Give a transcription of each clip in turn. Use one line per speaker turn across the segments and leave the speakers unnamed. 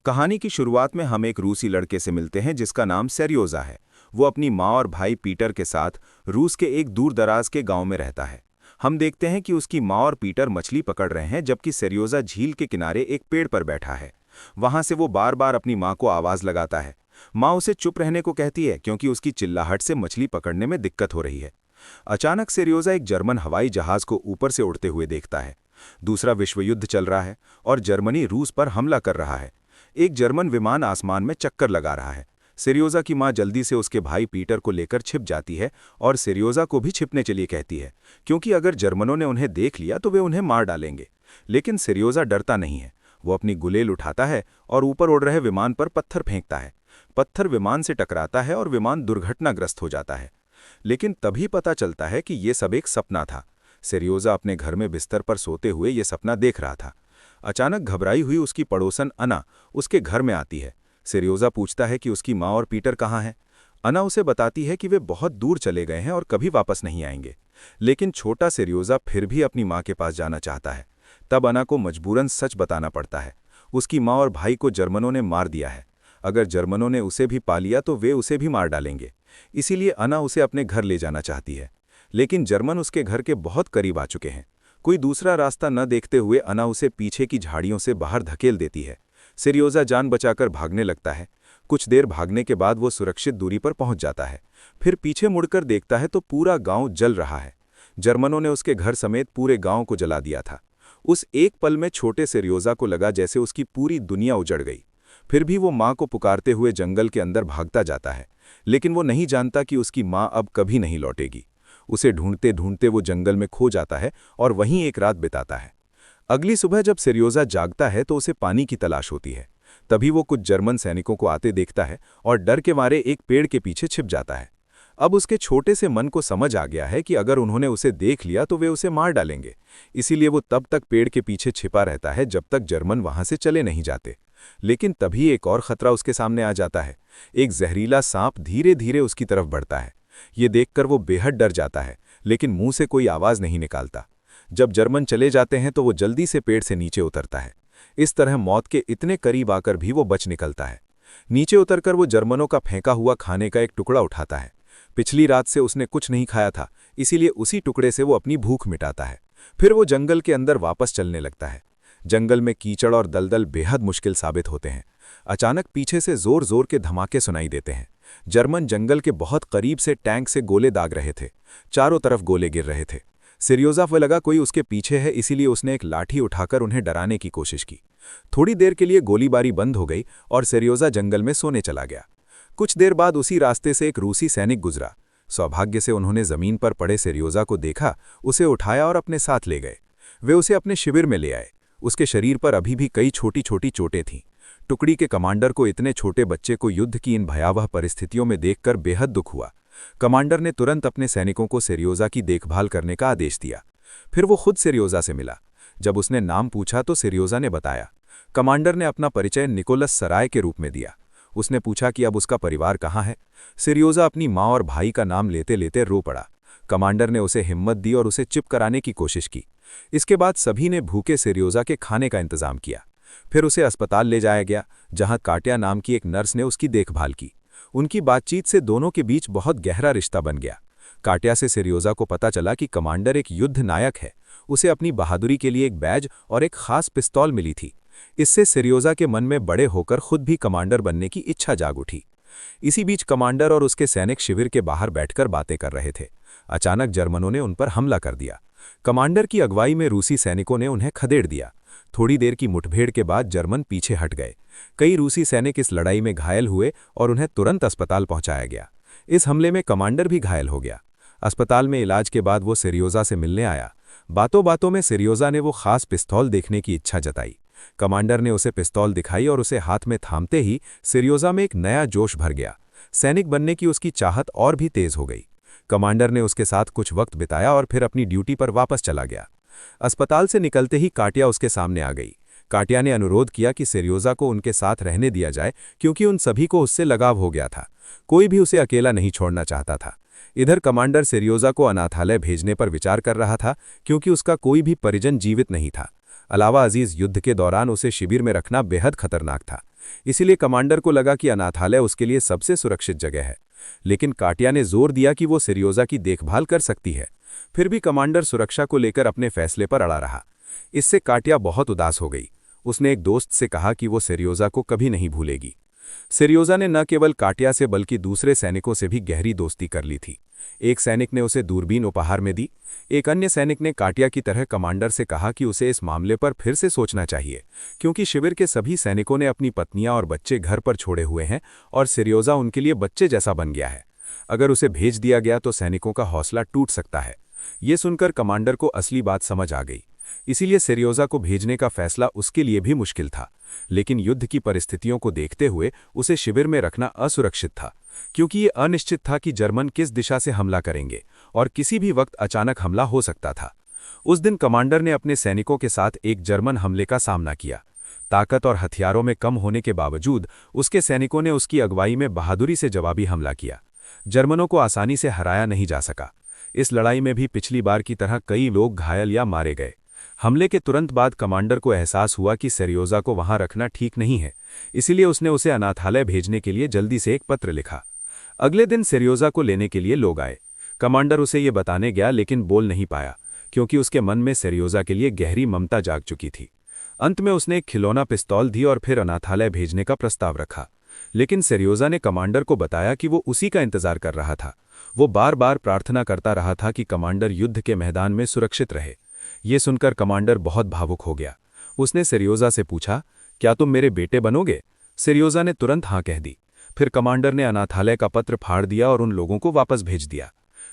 कहानी की शुरुआत में हम एक रूसी लड़के से मिलते हैं जिसका नाम सेरियोजा है। वो अपनी माँ और भाई पीटर के साथ रूस के एक दूर दराज के गांव में रहता है। हम देखते हैं कि उसकी माँ और पीटर मछली पकड़ रहे हैं जबकि सेरियोजा झील के किनारे एक पेड़ पर बैठा है। वहां से वो बार बार अपनी माँ को आवाज लगाता है। माँ उसे चुप रहने को कहती है क्योंकि उसकी चिल्लाहट से मछली पकड़ने में दिक्कत हो रही है। अचानक सेरियोजा एक जर्मन हवाई जहाज को ऊपर से उड़ते हुए देखता है। दूसरा विश्व युद्ध चल रहा है और जर्मनी रूस पर हमला कर रहा है। एक जर्मन विमान आसमान में चक्कर लगा रहा है। सेरियोजा की मां जल्दी से उसके भाई पीटर को लेकर छिप जाती है और सेरियोजा को भी छिपने के लिए कहती है क्योंकि अगर जर्मनों ने उन्हें देख लिया तो वे उन्हें मार डालेंगे। लेकिन सेरियोजा डरता नहीं है। वो अपनी गुलेल उठाता है और ऊपर उड़ रहे विमान पर पत्थर फेंकता है। पत्थर विमान से टकराता है और विमान दुर्घटनाग्रस्त हो जाता है। लेकिन तभी पता चलता है कि ये सब एक सपना था। सेरियोजा अपने घर में बिस्तर पर सोते हुए ये सपना देख रहा था। अचानक घबराई हुई उसकी पड़ोसन अना उसके घर में आती है। सेरियोजा पूछता है कि उसकी माँ और पीटर कहाँ हैं। अना उसे बताती है कि वे बहुत दूर चले गए हैं और कभी वापस नहीं आएंगे। लेकिन छोटा सेरियोजा फिर भी अपनी माँ के पास जाना चाहता है। तब अना को मजबूरन सच बताना पड़ता है। उसकी माँ और भाई को जर्मनों ने मार दिया है। अगर जर्मनों ने उसे भी पा लिया तो वे उसे भी मार डालेंगे। इसीलिए अना उसे अपने घर ले जाना चाहती है। लेकिन जर्मन उसके घर के बहुत करीब आ चुके हैं। कोई दूसरा रास्ता न देखते हुए अना उसे पीछे की झाड़ियों से बाहर धकेल देती है। सेरियोजा जान बचाकर भागने लगता है। कुछ देर भागने के बाद वो सुरक्षित दूरी पर पहुंच जाता है। फिर पीछे मुड़कर देखता है तो पूरा गांव जल रहा है। जर्मनों ने उसके घर समेत पूरे गांव को जला दिया था। उस एक पल में छोटे सेरियोजा को लगा जैसे उसकी पूरी दुनिया उजड़ गई। फिर भी वो माँ को पुकारते हुए जंगल के अंदर भागता जाता है। लेकिन वो नहीं जानता कि उसकी माँ अब कभी नहीं लौटेगी। उसे ढूंढते ढूंढते वो जंगल में खो जाता है और वहीं एक रात बिताता है। अगली सुबह जब सेरियोजा जागता है तो उसे पानी की तलाश होती है। तभी वो कुछ जर्मन सैनिकों को आते देखता है और डर के मारे एक पेड़ के पीछे छिप जाता है। अब उसके छोटे से मन को समझ आ गया है कि अगर उन्होंने उसे देख लिया तो वे उसे मार डालेंगे। इसीलिए वो तब तक पेड़ के पीछे छिपा रहता है जब तक जर्मन वहां से चले नहीं जाते। लेकिन तभी एक और खतरा उसके सामने आ जाता है। एक जहरीला सांप धीरे धीरे उसकी तरफ बढ़ता है। ये देखकर वो बेहद डर जाता है, लेकिन मुंह से कोई आवाज नहीं निकालता। जब जर्मन चले जाते हैं तो वो जल्दी से पेड़ से नीचे उतरता है। इस तरह मौत के इतने करीब आकर भी वो बच निकलता है। नीचे उतरकर वो जर्मनों का फेंका हुआ खाने का एक टुकड़ा उठाता है। पिछली रात से उसने कुछ नहीं खाया था, इसीलिए उसी टुकड़े से वो अपनी भूख मिटाता है। फिर वो जंगल के अंदर वापस चलने लगता है। जंगल में कीचड़ और दलदल बेहद मुश्किल साबित होते हैं। अचानक पीछे से जोर जोर के धमाके सुनाई देते हैं। जर्मन जंगल के बहुत करीब से टैंक से गोले दाग रहे थे। चारों तरफ गोले गिर रहे थे। सेरियोजा को लगा कोई उसके पीछे है, इसीलिए उसने एक लाठी उठाकर उन्हें डराने की कोशिश की। थोड़ी देर के लिए गोलीबारी बंद हो गई और सेरियोजा जंगल में सोने चला गया। कुछ देर बाद उसी रास्ते से एक रूसी सैनिक गुजरा। सौभाग्य से उन्होंने जमीन पर पड़े सेरियोजा को देखा, उसे उठाया और अपने साथ ले गए। वे उसे अपने शिविर में ले आए। उसके शरीर पर अभी भी कई छोटी छोटी चोटें थीं। टुकड़ी के कमांडर को इतने छोटे बच्चे को युद्ध की इन भयावह परिस्थितियों में देखकर बेहद दुख हुआ। कमांडर ने तुरंत अपने सैनिकों को सेरियोजा की देखभाल करने का आदेश दिया। फिर वो खुद सेरियोजा से मिला। जब उसने नाम पूछा तो सेरियोजा ने बताया। कमांडर ने अपना परिचय निकोलस सराय के रूप में दिया। उसने पूछा कि अब उसका परिवार कहाँ है। सेरियोजा अपनी माँ और भाई का नाम लेते लेते रो पड़ा। कमांडर ने उसे हिम्मत दी और उसे चुप कराने की कोशिश की। इसके बाद सभी ने भूखे सेरियोजा के खाने का इंतजाम किया। फिर उसे अस्पताल ले जाया गया, जहां काट्या नाम की एक नर्स ने उसकी देखभाल की। उनकी बातचीत से दोनों के बीच बहुत गहरा रिश्ता बन गया। काट्या से सेरियोजा को पता चला कि कमांडर एक युद्ध नायक है। उसे अपनी बहादुरी के लिए एक बैज और एक खास पिस्तौल मिली थी। इससे सेरियोजा के मन में बड़े होकर खुद भी कमांडर बनने की इच्छा जाग उठी। इसी बीच कमांडर और उसके सैनिक शिविर के बाहर बैठकर बातें कर रहे थे। अचानक जर्मनों ने उन पर हमला कर दिया। कमांडर की अगुवाई में रूसी सैनिकों ने उन्हें खदेड़ दिया। थोड़ी देर की मुठभेड़ के बाद जर्मन पीछे हट गए। कई रूसी सैनिक इस लड़ाई में घायल हुए और उन्हें तुरंत अस्पताल पहुंचाया गया। इस हमले में कमांडर भी घायल हो गया। अस्पताल में इलाज के बाद वो सेरियोजा से मिलने आया। बातों बातों में सेरियोजा ने वो खास पिस्तौल देखने की इच्छा जताई। कमांडर ने उसे पिस्तौल दिखाई और उसे हाथ में थामते ही सेरियोजा में एक नया जोश भर गया। सैनिक बनने की उसकी चाहत और भी तेज हो गई। कमांडर ने उसके साथ कुछ वक्त बिताया और फिर अपनी ड्यूटी पर वापस चला गया। अस्पताल से निकलते ही काट्या उसके सामने आ गई। काट्या ने अनुरोध किया कि सेरियोजा को उनके साथ रहने दिया जाए क्योंकि उन सभी को उससे लगाव हो गया था। कोई भी उसे अकेला नहीं छोड़ना चाहता था। इधर कमांडर सेरियोजा को अनाथालय भेजने पर विचार कर रहा था क्योंकि उसका कोई भी परिजन जीवित नहीं था। अलावा अजीज युद्ध के दौरान उसे शिविर में रखना बेहद खतरनाक था।
इसीलिए कमांडर को लगा कि अनाथालय उसके लिए सबसे सुरक्षित जगह है। लेकिन काटिया ने जोर दिया कि वो सेरियोजा की देखभाल कर सकती है। फिर भी कमांडर सुरक्षा को लेकर अपने फैसले पर अड़ा रहा। इससे काटिया बहुत उदास हो गई। उसने एक दोस्त से कहा कि वो सेरियोजा को कभी नहीं भूलेगी। सेरियोजा ने न केवल काटिया से बल्कि दूसरे सैनिकों से भी गहरी दोस्ती कर ली थी। एक सैनिक ने उसे दूरबीन उपहार में दी। एक अन्य सैनिक ने काटिया की तरह कमांडर से कहा कि उसे इस मामले पर फिर से सोचना चाहिए, क्योंकि शिविर के सभी सैनिकों ने अपनी पत्नियां और बच्चे घर पर छोड़े हुए हैं और सेरियोजा उनके लिए बच्चे जैसा बन गया है। अगर उसे भेज दिया गया तो सैनिकों का हौसला टूट सकता है। ये सुनकर कमांडर को असली बात समझ आ गई। इसीलिए सेरियोजा को भेजने का फैसला उसके लिए भी मुश्किल था, लेकिन युद्ध की परिस्थितियों को देखते हुए उसे शिविर में रखना असुरक्षित था, क्योंकि ये अनिश्चित था कि जर्मन किस दिशा से हमला करेंगे और किसी भी वक्त अचानक हमला हो सकता था। उस दिन कमांडर ने अपने सैनिकों के साथ एक जर्मन हमले का सामना किया। ताकत और हथियारों में कम होने के बावजूद उसके सैनिकों ने उसकी अगुवाई में बहादुरी से जवाबी हमला किया। जर्मनों को आसानी से हराया नहीं जा सका। इस लड़ाई में भी पिछली बार की तरह कई लोग घायल या मारे गए। हमले के तुरंत बाद कमांडर को एहसास हुआ कि सेरियोजा को वहां रखना ठीक नहीं है। इसीलिए उसने उसे अनाथालय भेजने के लिए जल्दी से एक पत्र लिखा। अगले दिन सेरियोजा को लेने के लिए लोग आए। कमांडर उसे ये बताने गया, लेकिन बोल नहीं पाया, क्योंकि उसके मन में सेरियोजा के लिए गहरी ममता जाग चुकी थी। अंत में उसने एक खिलौना पिस्तौल दी और फिर अनाथालय भेजने का प्रस्ताव रखा। लेकिन सेरियोजा ने कमांडर को बताया कि वो उसी का इंतजार कर रहा था। वो बार बार प्रार्थना करता रहा था कि कमांडर युद्ध के मैदान में सुरक्षित रहे। ये सुनकर कमांडर बहुत भावुक हो गया। उसने सेरियोजा से पूछा, क्या तुम मेरे बेटे बनोगे? सेरियोजा ने तुरंत हाँ कह दी। फिर कमांडर ने अनाथालय का पत्र फाड़ दिया और उन लोगों को वापस भेज दिया।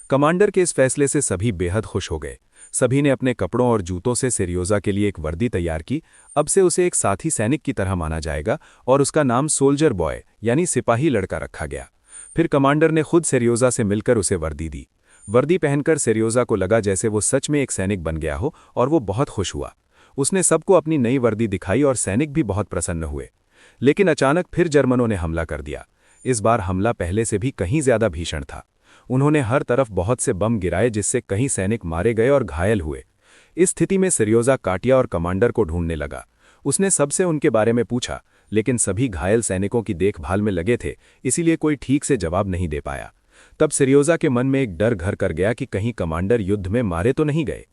कमांडर के इस फैसले से सभी बेहद खुश हो गए। सभी ने अपने कपड़ों और जूतों से सेरियोजा के लिए एक वर्दी तैयार की। अब से उसे एक साथी सैनिक की तरह माना जाएगा और उसका नाम सोल्जर बॉय यानी सिपाही लड़का रखा गया। फिर कमांडर ने खुद सेरियोजा से मिलकर उसे वर्दी दी। वर्दी पहनकर सेरियोजा को लगा जैसे वो सच में एक सैनिक बन गया हो और वो बहुत खुश हुआ। उसने सबको अपनी नई वर्दी दिखाई और सैनिक भी बहुत प्रसन्न हुए। लेकिन अचानक फिर जर्मनों ने हमला कर दिया। इस बार हमला पहले से भी कहीं ज्यादा भीषण था। उन्होंने हर तरफ बहुत से बम गिराए, जिससे कई सैनिक मारे गए और घायल हुए। इस स्थिति में सेरियोजा काटिया और कमांडर को ढूंढने लगा। उसने सबसे उनके बारे में पूछा, लेकिन सभी घायल सैनिकों की देखभाल में लगे थे, इसीलिए कोई ठीक से जवाब नहीं दे पाया। तब सेरियोजा के मन में एक डर घर कर गया कि कहीं कमांडर युद्ध में मारे तो नहीं गए।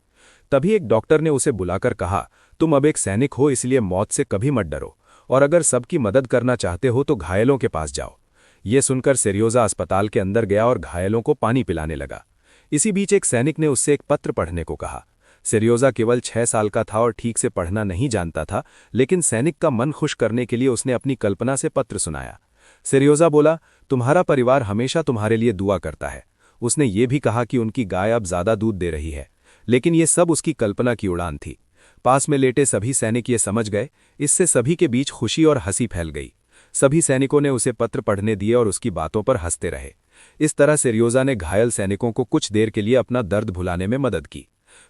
तभी एक डॉक्टर ने उसे बुलाकर कहा, तुम अब एक सैनिक हो, इसलिए मौत से कभी मत डरो, और अगर सबकी मदद करना चाहते हो तो घायलों के पास जाओ। ये सुनकर सेरियोजा अस्पताल के अंदर गया और घायलों को पानी पिलाने लगा। इसी बीच एक सैनिक ने उससे एक पत्र पढ़ने को कहा। सेरियोजा केवल 6 साल का था और ठीक से पढ़ना नहीं जानता था, लेकिन सैनिक का मन खुश करने के लिए उसने अपनी कल्पना से पत्र सुनाया। सेरियोजा बोला, तुम्हारा परिवार हमेशा तुम्हारे लिए दुआ करता है। उसने ये भी कहा कि उनकी गाय अब ज्यादा दूध दे रही है, लेकिन ये सब उसकी कल्पना की उड़ान थी। पास में लेटे सभी सैनिक ये समझ गए। इससे सभी के बीच खुशी और हंसी फैल गई। सभी सैनिकों ने उसे पत्र पढ़ने दिए और उसकी बातों पर हंसते रहे। इस तरह सेरियोजा ने घायल सैनिकों को कुछ देर के लिए अपना दर्द भुलाने में मदद की।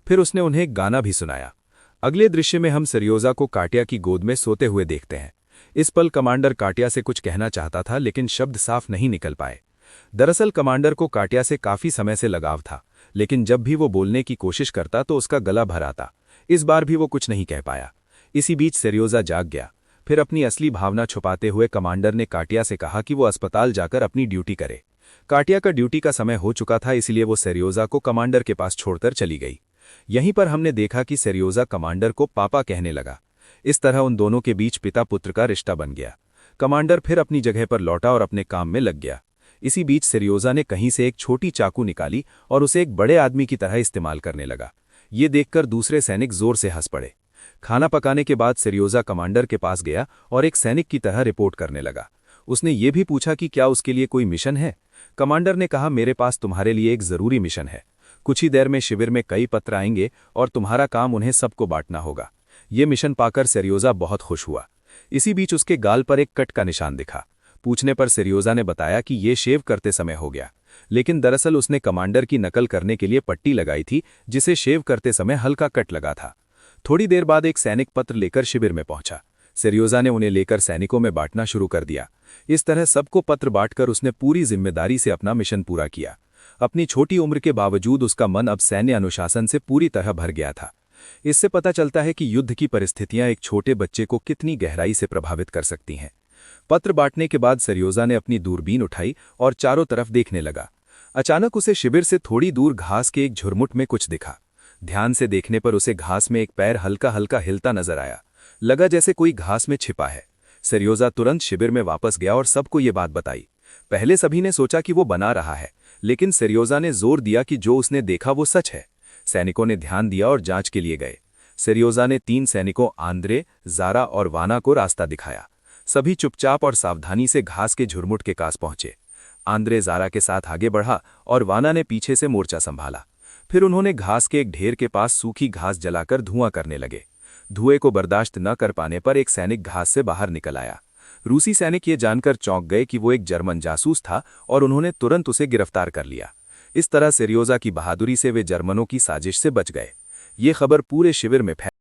फिर उसने उन्हें एक गाना भी सुनाया। अगले दृश्य में हम सेरियोजा को काटिया की गोद में सोते हुए देखते हैं। इस पल कमांडर काटिया से कुछ कहना चाहता था, लेकिन शब्द साफ नहीं निकल पाए। दरअसल कमांडर को काटिया से काफी समय से लगाव था, लेकिन जब भी वो बोलने की कोशिश करता तो उसका गला भर आता। इस बार भी वो कुछ नहीं कह पाया। इसी बीच सेरियोजा जाग गया। फिर अपनी असली भावना छुपाते हुए कमांडर ने काटिया से कहा कि वो अस्पताल जाकर अपनी ड्यूटी करे। काटिया का ड्यूटी का समय हो चुका था, इसलिए वो सेरियोजा को कमांडर के पास छोड़कर चली गई। यहीं पर हमने देखा कि सेरियोजा कमांडर को पापा कहने लगा। इस तरह उन दोनों के बीच पिता पुत्र का रिश्ता बन गया। कमांडर फिर अपनी जगह पर लौटा और अपने काम में लग गया। इसी बीच सेरियोजा ने कहीं से एक छोटी चाकू निकाली और उसे एक बड़े आदमी की तरह इस्तेमाल करने लगा। ये देखकर दूसरे सैनिक जोर से हंस पड़े। खाना पकाने के बाद सेरियोजा कमांडर के पास गया और एक सैनिक की तरह रिपोर्ट करने लगा। उसने ये भी पूछा कि क्या उसके लिए कोई मिशन है। कमांडर ने कहा, मेरे पास तुम्हारे लिए एक जरूरी मिशन है। कुछ ही देर में शिविर में कई पत्र आएंगे और तुम्हारा काम उन्हें सबको बांटना होगा। ये मिशन पाकर सेरियोजा बहुत खुश हुआ। इसी बीच उसके गाल पर एक कट का निशान दिखा। पूछने पर सेरियोजा ने बताया कि ये शेव करते समय हो गया, लेकिन दरअसल उसने कमांडर की नकल करने के लिए पट्टी लगाई थी, जिसे शेव करते समय हल्का कट लगा था। थोड़ी देर बाद एक सैनिक पत्र लेकर शिविर में पहुंचा। सेरियोजा ने उन्हें लेकर सैनिकों में बांटना शुरू कर दिया। इस तरह सबको पत्र बांटकर उसने पूरी जिम्मेदारी से अपना मिशन पूरा किया। अपनी छोटी उम्र के बावजूद उसका मन अब सैन्य अनुशासन से पूरी तरह भर गया था। इससे पता चलता है कि युद्ध की परिस्थितियां एक छोटे बच्चे को कितनी गहराई से प्रभावित कर सकती हैं। पत्र बांटने के बाद सेरियोजा ने अपनी दूरबीन उठाई और चारों तरफ देखने लगा। अचानक उसे शिविर से थोड़ी दूर घास के एक झुरमुट में कुछ दिखा। ध्यान से देखने पर उसे घास में एक पैर हल्का हल्का हिलता नजर आया। लगा जैसे कोई घास में छिपा है। सेरियोजा तुरंत शिविर में वापस गया और सबको ये बात बताई। पहले सभी ने सोचा कि वो बना रहा है, लेकिन सेरियोजा ने जोर दिया कि जो उसने देखा वो सच है। सैनिकों ने ध्यान दिया और जांच के लिए गए। सेरियोजा ने 3 सैनिकों आंद्रे, जारा और वाना को रास्ता दिखाया। सभी चुपचाप और सावधानी से घास के झुरमुट के पास पहुंचे। आंद्रे जारा के साथ आगे बढ़ा और वाना ने पीछे से मोर्चा संभाला। फिर उन्होंने घास के एक ढेर के पास सूखी घास जलाकर धुआं करने लगे। धुएं को बर्दाश्त न कर पाने पर एक सैनिक घास से बाहर निकल आया। रूसी सैनिक ये जानकर चौंक गए कि वो एक जर्मन जासूस था और उन्होंने तुरंत उसे गिरफ्तार कर लिया। इस तरह सेरियोजा की बहादुरी से वे जर्मनों की साजिश से बच गए। ये खबर पूरे शिविर में फैल